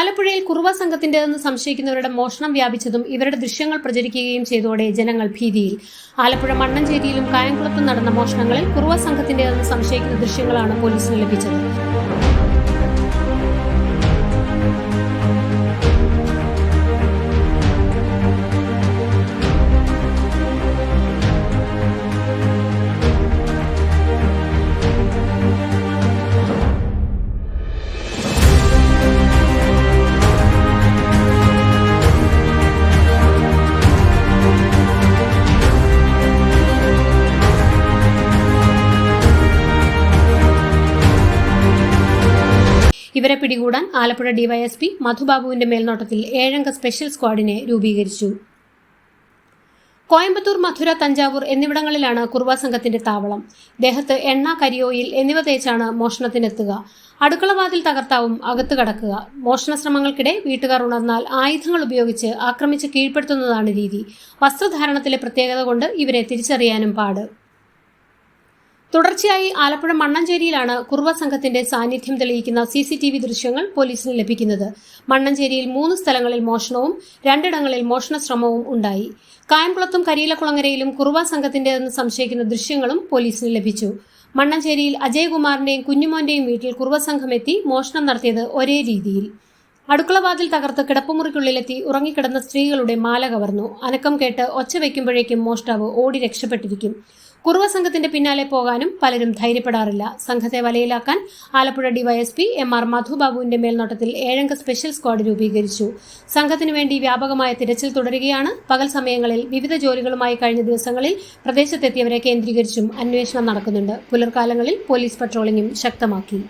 ആലപ്പുഴയിൽ കുറുവ സംഘത്തിന്റേതെന്ന് സംശയിക്കുന്നവരുടെ മോഷണം വ്യാപിച്ചതും ഇവരുടെ ദൃശ്യങ്ങൾ പ്രചരിക്കുകയും ചെയ്തതോടെ ജനങ്ങൾ ഭീതിയിൽ. ആലപ്പുഴ മണ്ണഞ്ചേരിയിലും കായംകുളത്തും നടന്ന മോഷണങ്ങളിൽ കുറുവ സംഘത്തിന്റേതെന്ന് സംശയിക്കുന്ന ദൃശ്യങ്ങളാണ് പോലീസിന് ലഭിച്ചത്. ഇവരെ പിടികൂടാൻ ആലപ്പുഴ ഡിവൈഎസ്പി മധുബാബുവിന്റെ മേൽനോട്ടത്തിൽ 7-അംഗ സ്പെഷ്യൽ സ്ക്വാഡിനെ രൂപീകരിച്ചു. കോയമ്പത്തൂർ, മധുര, തഞ്ചാവൂർ എന്നിവിടങ്ങളിലാണ് കുറുവ സംഘത്തിന്റെ താവളം. ദേഹത്ത് എണ്ണ, കരിയോയിൽ എന്നിവ തേച്ചാണ് മോഷണത്തിനെത്തുക. അടുക്കളവാതിൽ തകർത്താവും അകത്ത് കടക്കുക. മോഷണ ശ്രമങ്ങൾക്കിടെ വീട്ടുകാർ ഉണർന്നാൽ ആയുധങ്ങൾ ഉപയോഗിച്ച് ആക്രമിച്ച് കീഴ്പ്പെടുത്തുന്നതാണ് രീതി. വസ്ത്രധാരണത്തിലെ പ്രത്യേകത കൊണ്ട് ഇവരെ തിരിച്ചറിയാനും പാട്. തുടർച്ചയായി ആലപ്പുഴ മണ്ണഞ്ചേരിയിലാണ് കുറുവ സംഘത്തിന്റെ സാന്നിധ്യം തെളിയിക്കുന്ന CCTV ദൃശ്യങ്ങൾ പോലീസിന് ലഭിക്കുന്നത്. മണ്ണഞ്ചേരിയിൽ 3 സ്ഥലങ്ങളിൽ മോഷണവും 2 മോഷണ ശ്രമവും ഉണ്ടായി. കായംകുളത്തും കരിയിലക്കുളങ്ങരയിലും കുറുവ സംഘത്തിന്റേതെന്ന് സംശയിക്കുന്ന ദൃശ്യങ്ങളും പോലീസിന് ലഭിച്ചു. മണ്ണഞ്ചേരിയിൽ അജയകുമാറിന്റെയും കുഞ്ഞുമോന്റെയും വീട്ടിൽ കുറുവ സംഘം എത്തി മോഷണം നടത്തിയത് ഒരേ രീതിയിൽ. അടുക്കളവാതിൽ തകർത്ത് കിടപ്പുമുറിക്കുള്ളിലെത്തി ഉറങ്ങിക്കിടന്ന സ്ത്രീകളുടെ മാല കവർന്നു. അനക്കം കേട്ട് ഒച്ച വയ്ക്കുമ്പോഴേക്കും മോഷ്ടാവ് ഓടി രക്ഷപ്പെട്ടിരിക്കും. കുറുവ സംഘത്തിന്റെ പിന്നാലെ പോകാനും പലരും ധൈര്യപ്പെടാറില്ല. സംഘത്തെ വലയിലാക്കാൻ ആലപ്പുഴ ഡിവൈഎസ്പി MR മധുബാബുവിന്റെ മേൽനോട്ടത്തിൽ 7-അംഗ സ്പെഷ്യൽ സ്ക്വാഡ് രൂപീകരിച്ചു. സംഘത്തിനു വേണ്ടി വ്യാപകമായ തിരച്ചിൽ തുടരുകയാണ്. പകൽ സമയങ്ങളിൽ വിവിധ ജോലികളുമായി കഴിഞ്ഞ ദിവസങ്ങളിൽ പ്രദേശത്തെത്തിയവരെ കേന്ദ്രീകരിച്ചും അന്വേഷണം നടക്കുന്നുണ്ട്. പുലർക്കാലങ്ങളിൽ പോലീസ് പട്രോളിംഗും ശക്തമാക്കി.